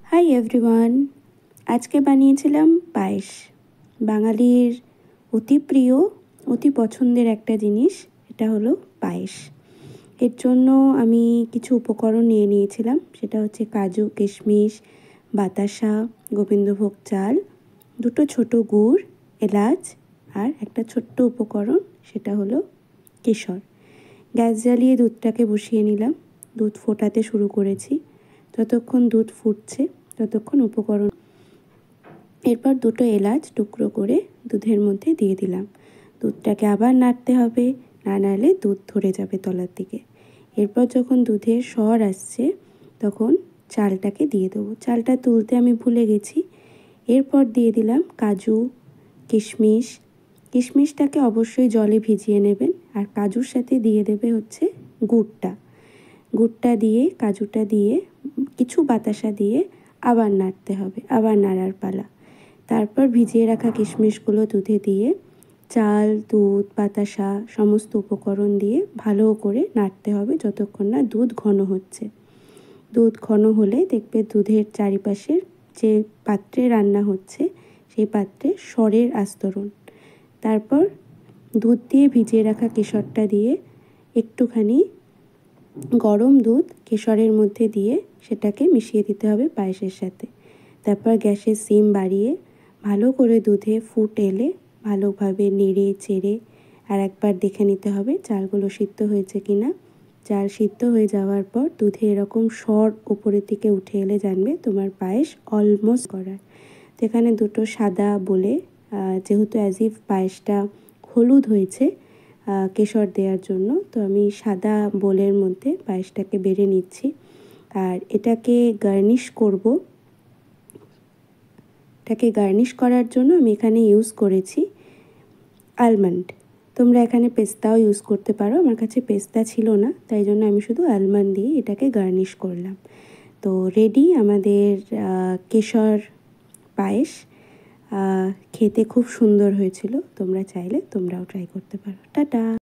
Hi everyone, আজকে বানিয়েছিলাম পায়েস। বাঙালির অতি প্রিয়, অতি পছন্দের একটা জিনিস, এটা হলো পায়েস। এর জন্য আমি কিছু উপকরণ নিয়ে নিয়েছিলাম। সেটা হচ্ছে কাজু, কিশমিশ, বাতাসা, গোবিন্দভোগ চাল, দুটো ছোট গুড়, এলাচ আর একটা ছোট্ট উপকরণ, সেটা হলো কেশর। গ্যাস জ্বালিয়ে দুধটাকে বসিয়ে নিলাম। দুধ ফোটাতে শুরু করেছি। যতক্ষণ দুধ ফুটছে ততক্ষণ উপকরণ, এরপর দুটো এলাচ টুকরো করে দুধের মধ্যে দিয়ে দিলাম। দুধটাকে আবার নাড়তে হবে, না নাড়লে দুধ ধরে যাবে তলার দিকে। এরপর যখন দুধের স্বর আসছে তখন চালটাকে দিয়ে দেবো। চালটা তুলতে আমি ভুলে গেছি। এরপর দিয়ে দিলাম কাজু, কিশমিশ। কিশমিশটাকে অবশ্যই জলে ভিজিয়ে নেবেন। আর কাজুর সাথে দিয়ে দেবে হচ্ছে গুড়টা। গুড়টা দিয়ে, কাজুটা দিয়ে, কিছু বাতাসা দিয়ে আবার নাড়তে হবে, আবার নাড়ার পালা। তারপর ভিজিয়ে রাখা কিশমিশগুলো দুধে দিয়ে চাল, দুধ, বাতাসা সমস্ত উপকরণ দিয়ে ভালো করে নাড়তে হবে যতক্ষণ না দুধ ঘন হচ্ছে। দুধ ঘন হলে দেখবে দুধের চারিপাশের যে পাত্রে রান্না হচ্ছে সেই পাত্রে স্বরের আস্তরণ। তারপর দুধ দিয়ে ভিজিয়ে রাখা কেশরটা দিয়ে একটুখানি গরম দুধ কেশরের মধ্যে দিয়ে সেটাকে মিশিয়ে দিতে হবে পায়েসের সাথে। তারপর গ্যাসের সিম বাড়িয়ে ভালো করে দুধে ফুট এলে ভালোভাবে নেড়ে চেড়ে আর একবার দেখে নিতে হবে চালগুলো সিদ্ধ হয়েছে কিনা। চাল সিদ্ধ হয়ে যাওয়ার পর দুধে এরকম স্বর উপরের দিকে উঠে এলে জানবে তোমার পায়েস অলমোস্ট করার। তো এখানে দুটো সাদা বলে, যেহেতু অ্যাজ ইফ পায়েসটা হলুদ হয়েছে কেশর দেওয়ার জন্য, তো আমি সাদা বোলের মধ্যে পায়েসটাকে বেড়ে নিচ্ছি। আর এটাকে গার্নিশ করব। এটাকে গার্নিশ করার জন্য আমি এখানে ইউজ করেছি আলমন্ড। তোমরা এখানে পেস্তাও ইউজ করতে পারো। আমার কাছে পেস্তা ছিল না, তাই জন্য আমি শুধু আলমন্ড দিয়ে এটাকে গার্নিশ করলাম। তো রেডি আমাদের কেশর পায়েস। খেতে খুব সুন্দর হয়েছিল। তোমরা চাইলে তোমরাও ট্রাই করতে পারো। টাটা।